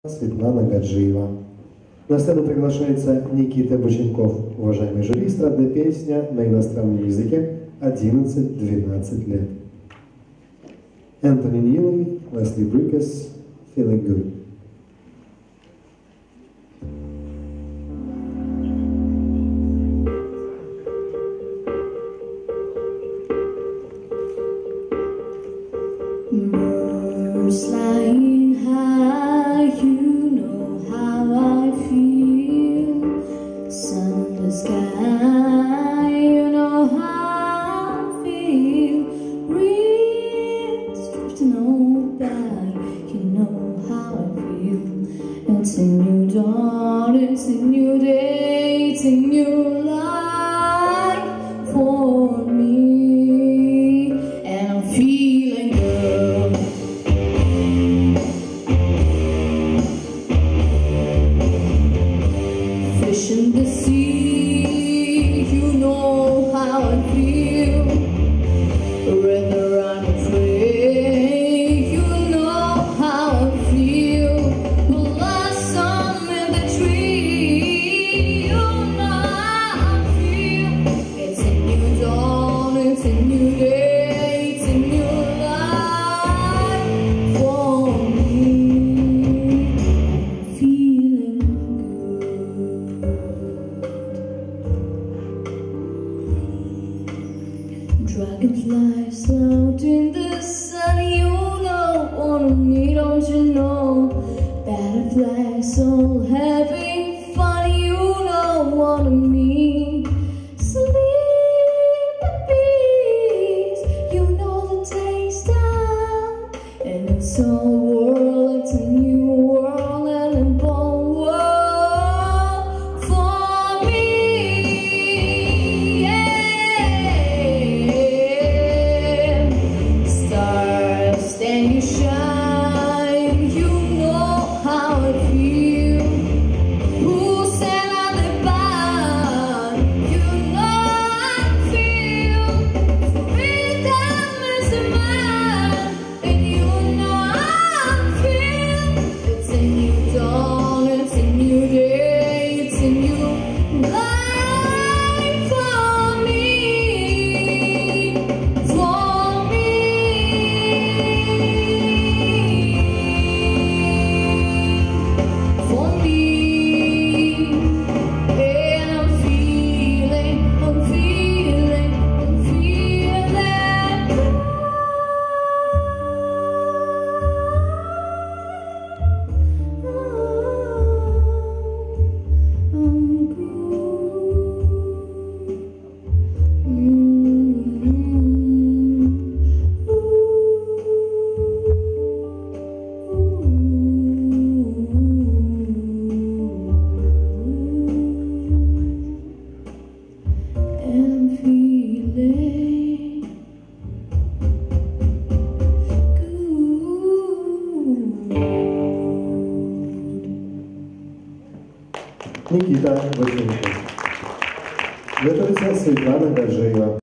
Светлана Гаджиева. На сцену приглашается Никита Боченков, уважаемый жюри, эстрадная песня на иностранном языке 11-12 лет. Энтони Ньюи, Лесли Брикес, Feeling Good. Birds flying high, you know how I feel. Sun in the sky, you know how I feel. Breeze drifting on by, you know how I feel. It's a new dawn, it's a new day, it's a new life for me, and I'm feeling good. Fish in the sea, you know how I feel. Whether I'm afraid, you know how I feel. Blossom in the tree, you know how I feel. It's a new dawn, it's a new day, it's a new life for me. I'm feeling dragonflies out in the sun, you know what I need, don't you know? Butterflies all having fun, you know what I mean. Sleep at peace, you know the taste of, and it's a world, it's a new world, and a born world for me. Stars, then you shine, you know how I feel. Who sat on the bar, you know how I feel. Freedom is mine, and you know how I feel. It's a new dawn, it's a new day, it's a new life for me, for me. For me, and I'm feeling Никита Боченков. Готовится Светлана Гаджиева.